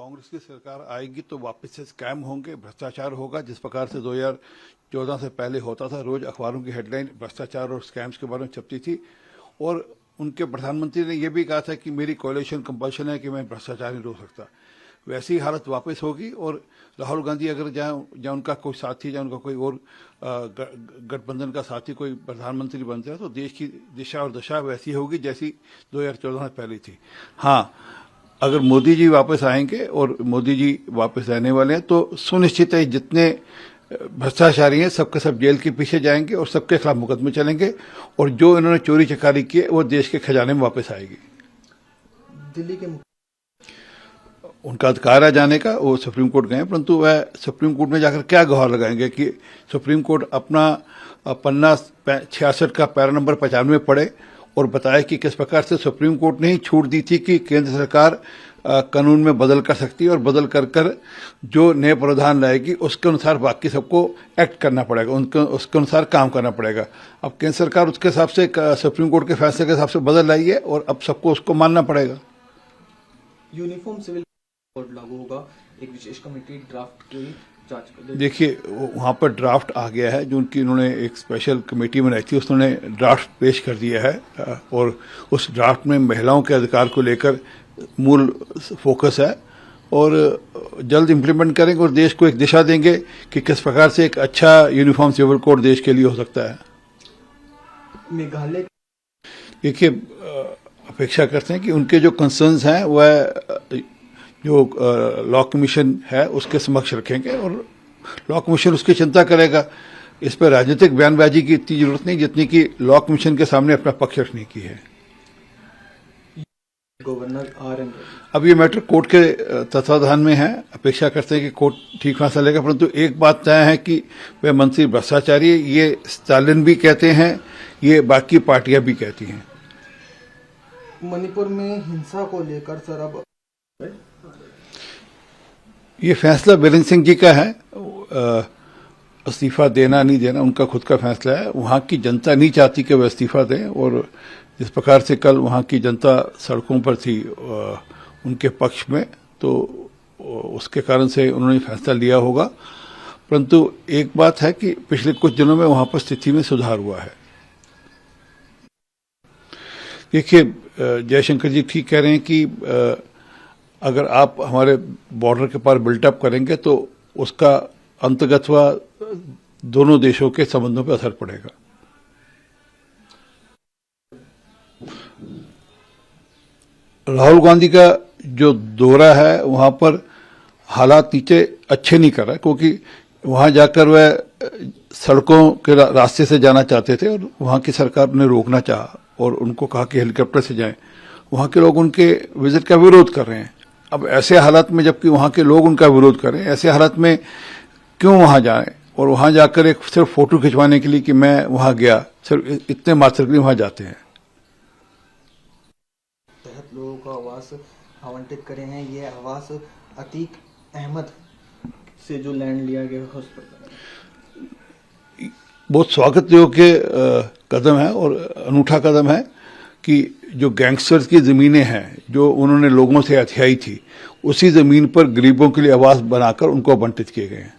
कांग्रेस की सरकार आएगी तो वापस से स्कैम होंगे, भ्रष्टाचार होगा। जिस प्रकार से 2014 से पहले होता था, रोज अखबारों की हेडलाइन भ्रष्टाचार और स्कैम्स के बारे में छपती थी। और उनके प्रधानमंत्री ने यह भी कहा था कि मेरी कोalition कंपल्शन है कि मैं भ्रष्टाचार नहीं रोक सकता। वैसी हालत वापस होगी। और राहुल गांधी अगर जहाँ उनका कोई साथी, जहाँ उनका कोई और गठबंधन का साथी कोई प्रधानमंत्री बन जाए तो देश की दिशा और दशा वैसी होगी जैसी 2014 से पहले थी। हाँ, अगर मोदी जी वापस आएंगे और मोदी जी वापस रहने वाले हैं तो सुनिश्चित है जितने भ्रष्टाचारी हैं सबके सब जेल के पीछे जाएंगे और सबके खिलाफ मुकदमे चलेंगे और जो इन्होंने चोरी चकारी की है वो देश के खजाने में वापस आएगी। दिल्ली के उनका अधिकार है जाने का, वो सुप्रीम कोर्ट गए, परंतु वह सुप्रीम कोर्ट में जाकर क्या गुहार लगाएंगे कि सुप्रीम कोर्ट अपना पन्ना 66 का पैरा नंबर 95 पढ़े और बताए कि किस प्रकार से सुप्रीम कोर्ट ने ही छूट दी थी कि केंद्र सरकार कानून में बदल कर सकती है और बदल कर जो नए प्रावधान लाएगी उसके अनुसार बाकी सबको एक्ट करना पड़ेगा, उसके अनुसार काम करना पड़ेगा। अब केंद्र सरकार उसके हिसाब से सुप्रीम कोर्ट के फैसले के हिसाब से बदल लाई है और अब सबको उसको मानना पड़ेगा। यूनिफॉर्म सिविल कोड लागू होगा, एक विशेष कमेटी ड्राफ्ट की जांच कर। देखिए, वहाँ पर ड्राफ्ट आ गया है, जो उनकी उन्होंने एक स्पेशल कमेटी बनाई थी, उसने ड्राफ्ट पेश कर दिया है और उस ड्राफ्ट में महिलाओं के अधिकार को लेकर मूल फोकस है और जल्द इम्प्लीमेंट करेंगे और देश को एक दिशा देंगे कि किस प्रकार से एक अच्छा यूनिफॉर्म सिविल कोड देश के लिए हो सकता है। मेघालय देखिए, अपेक्षा करते हैं कि उनके जो कंसर्न्स हैं वह जो लॉ कमीशन है उसके समक्ष रखेंगे और लॉ कमीशन उसकी चिंता करेगा। इस पर राजनीतिक बयानबाजी की इतनी जरूरत नहीं जितनी कि लॉ कमीशन के सामने अपना पक्ष रखने की है। गवर्नर अब ये मैटर कोर्ट के तत्वाधान में है, अपेक्षा करते हैं कि कोर्ट ठीक फैसला लेगा, परंतु एक बात तय है कि वह मंत्री भ्रष्टाचारी, ये स्टालिन भी कहते हैं, ये बाकी पार्टियां भी कहती हैं। मणिपुर में हिंसा को लेकर सर अब ये फैसला बीरेंद्र सिंह जी का है, इस्तीफा देना नहीं देना उनका खुद का फैसला है। वहाँ की जनता नहीं चाहती कि वह इस्तीफा दें और जिस प्रकार से कल वहाँ की जनता सड़कों पर थी उनके पक्ष में, तो उसके कारण से उन्होंने फैसला लिया होगा। परंतु एक बात है कि पिछले कुछ दिनों में वहाँ पर स्थिति में सुधार हुआ है। देखिए, जयशंकर जी ठीक कह रहे हैं कि अगर आप हमारे बॉर्डर के पार बिल्टअप करेंगे तो उसका अंतगतवा दोनों देशों के संबंधों पर असर पड़ेगा। राहुल गांधी का जो दौरा है वहां पर हालात नीचे अच्छे नहीं कर रहा है, क्योंकि वहां जाकर वह सड़कों के रास्ते से जाना चाहते थे और वहां की सरकार ने रोकना चाहा और उनको कहा कि हेलीकॉप्टर से जाएं। वहां के लोग उनके विजिट का विरोध कर रहे हैं। अब ऐसे हालात में जबकि वहां के लोग उनका विरोध कर रहे हैं, ऐसे हालात में क्यों वहां जाएं और वहां जाकर एक सिर्फ फोटो खिंचवाने के लिए कि मैं वहां गया, सिर्फ इतने मात्र के लिए वहां जाते हैं। तहत लोगों को आवास आवंटित करे हैं, ये आवास अतीक अहमद से जो लैंड लिया गया उस पर बहुत स्वागत योग्य कदम है और अनूठा कदम है कि जो गैंगस्टर्स की ज़मीनें हैं जो उन्होंने लोगों से हथियाई थी, उसी ज़मीन पर गरीबों के लिए आवास बनाकर उनको आवंटित किए गए हैं।